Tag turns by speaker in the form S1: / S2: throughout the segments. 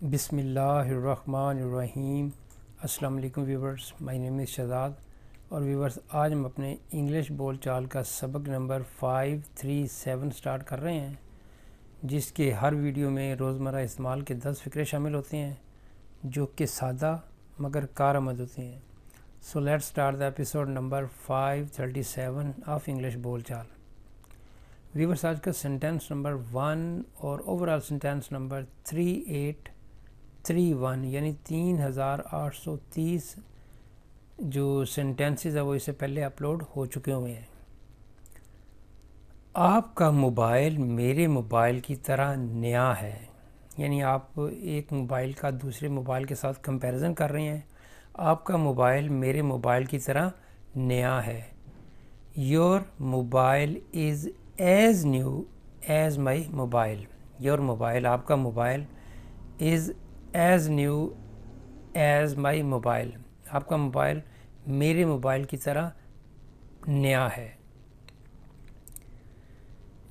S1: بسم اللہ الرحمن الرحیم۔ السلام علیکم ویورز، مائی نیم از شہزاد اور ویورز آج ہم اپنے انگلش بول چال کا سبق نمبر 537 سٹارٹ کر رہے ہیں، جس کے ہر ویڈیو میں روزمرہ استعمال کے 10 فقرے شامل ہوتے ہیں جو کہ سادہ مگر کارآمد ہوتے ہیں۔ So let start the episode number 537 of English بول چال۔ ویورز آج کا سینٹینس نمبر 1 اور اوورال سینٹینس نمبر 3831 یعنی 3830 جو سینٹینسز ہے وہ اس سے پہلے اپلوڈ ہو چکے ہوئے ہیں۔ آپ کا موبائل میرے موبائل کی طرح نیا ہے، یعنی آپ ایک موبائل کا دوسرے موبائل کے ساتھ کمپیریزن کر رہے ہیں۔ آپ کا موبائل میرے موبائل کی طرح نیا ہے۔ Your mobile is as new as my mobile. Your mobile آپ کا mobile is as new as my mobile. آپ کا موبائل میرے موبائل کی طرح نیا ہے۔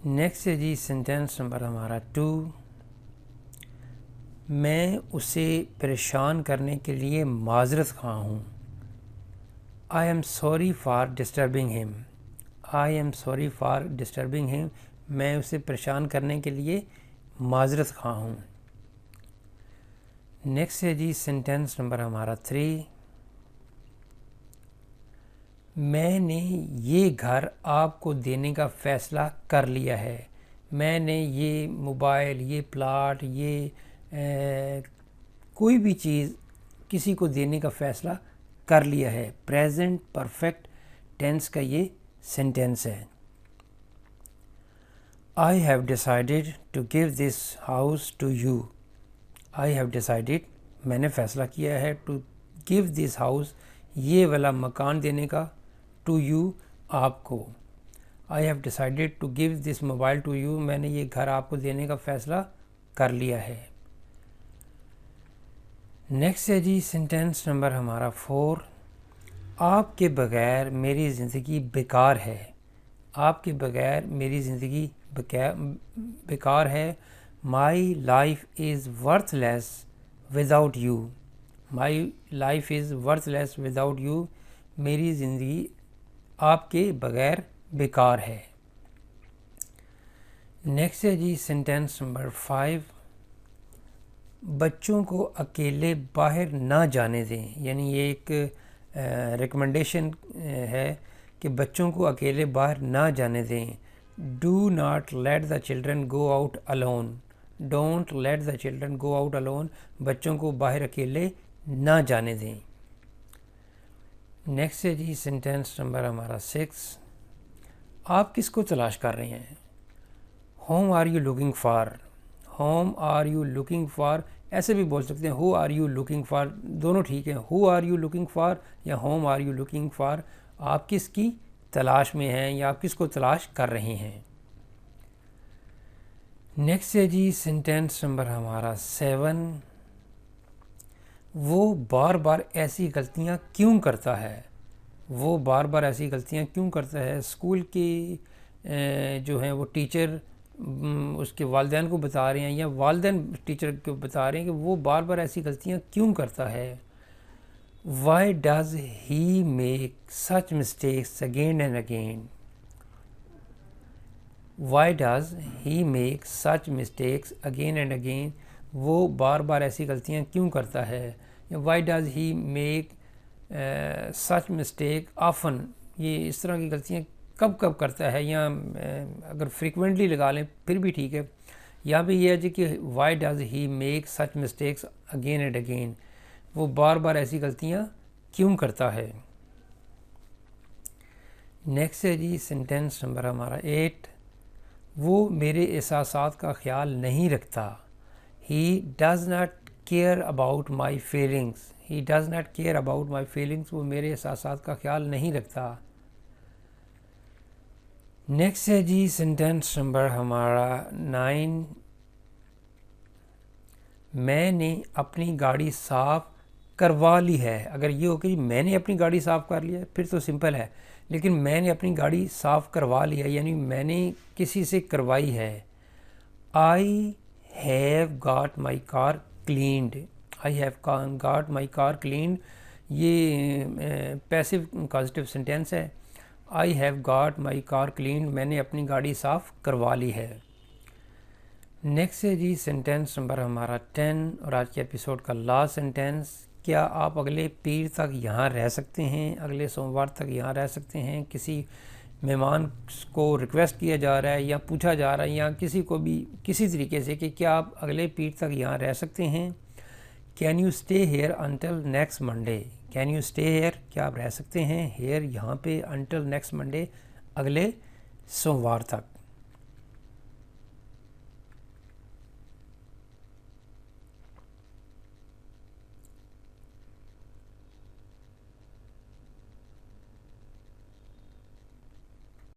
S1: نیکسٹ ہے جی سینٹینس نمبر ہمارا 2۔ میں اسے پریشان کرنے کے لیے معذرت خواہ ہوں۔ I am sorry for disturbing him. I am sorry for disturbing him. میں اسے پریشان کرنے کے لیے معذرت خواہ ہوں۔ نیکسٹ ہے جی سینٹینس نمبر ہمارا 3۔ میں نے یہ گھر آپ کو دینے کا فیصلہ کر لیا ہے۔ میں نے یہ موبائل، یہ پلاٹ، یہ کوئی بھی چیز کسی کو دینے کا فیصلہ کر لیا ہے۔ پریزنٹ پرفیکٹ ٹینس کا یہ سینٹینس ہے۔ I have decided to give this house to you. I have decided میں نے فیصلہ کیا ہے to give this house یہ والا مکان دینے کا to you آپ کو۔ I have decided to give this mobile to you میں نے یہ گھر آپ کو دینے کا فیصلہ کر لیا ہے۔ نیکسٹ ہے جی سینٹینس نمبر ہمارا 4۔ آپ کے بغیر میری زندگی بیکار ہے۔ آپ کے بغیر میری زندگی بیکار ہے۔ My life is worthless without you. My life is worthless without you. میری زندگی آپ کے بغیر بیکار ہے۔ نیکسٹ ہے جی سینٹینس نمبر 5۔ بچوں کو اکیلے باہر نہ جانے دیں، یعنی یہ ایک ریکمنڈیشن ہے کہ بچوں کو اکیلے باہر نہ جانے دیں۔ Do not let the children go out alone. Don't let the children go out alone. بچوں کو باہر اکیلے نہ جانے دیں۔ نیکسٹ ہے جی سینٹینس نمبر ہمارا 6۔ آپ کس کو تلاش کر رہے ہیں؟ Whom are you looking for? Whom are you looking for؟ ایسے بھی بول سکتے ہیں who are you looking for، دونوں ٹھیک ہیں۔ who are you looking for یا whom are you looking for، آپ کس کی تلاش میں ہیں یا آپ کس کو تلاش کر رہے ہیں۔ نیکسٹ ہے جی سینٹینس نمبر ہمارا 7۔ وہ بار بار ایسی غلطیاں کیوں کرتا ہے؟ وہ بار بار ایسی غلطیاں کیوں کرتا ہے؟ اسکول کی جو ہیں وہ ٹیچر اس کے والدین کو بتا رہے ہیں یا والدین ٹیچر کو بتا رہے ہیں کہ وہ بار بار ایسی غلطیاں کیوں کرتا ہے۔ Why does he make such mistakes again and again? Why does he make such mistakes again and again? وہ بار بار ایسی غلطیاں کیوں کرتا ہے؟ Why does he make such mistake often؟ یہ اس طرح کی غلطیاں کب کب کرتا ہے، یا اگر فریکوینٹلی لگا لیں پھر بھی ٹھیک ہے۔ یہاں پہ یہ ہے جی کہ why does he make such mistakes again and again؟ وہ بار بار ایسی غلطیاں کیوں کرتا ہے۔ نیکسٹ ہے جی سینٹینس نمبر ہمارا 8۔ وہ میرے احساسات کا خیال نہیں رکھتا۔ He does not care about my feelings. He does not care about my feelings. وہ میرے احساسات کا خیال نہیں رکھتا۔ نیکسٹ ہے جی سینٹینس نمبر ہمارا 9۔ میں نے اپنی گاڑی صاف کروا لی ہے۔ اگر یہ ہو کہ میں نے اپنی گاڑی صاف کر لیا پھر تو سمپل ہے، لیکن میں نے اپنی گاڑی صاف کروا لیا یعنی میں نے کسی سے کروائی ہے۔ I have got my car cleaned. I have got my car cleaned. یہ پیسو کازیٹیو سینٹینس ہے. I have got my car cleaned. میں نے اپنی گاڑی صاف کروا لی ہے. نیکسٹ ہے جی سینٹینس نمبر ہمارا 10 اور آج کے ایپیسوڈ کا لاسٹ سینٹینس. کیا آپ اگلے پیر تک یہاں رہ سکتے ہیں؟ اگلے سوموار تک یہاں رہ سکتے ہیں. کسی مہمان کو ریکویسٹ کیا جا رہا ہے یا پوچھا جا رہا ہے یا کسی کو بھی کسی طریقے سے کہ کیا آپ اگلے پیر تک یہاں رہ سکتے ہیں. Can you stay here until next Monday. Can you stay here کیا آپ رہ سکتے ہیں ہیئر یہاں پہ انٹل نیکسٹ منڈے اگلے سوموار تک.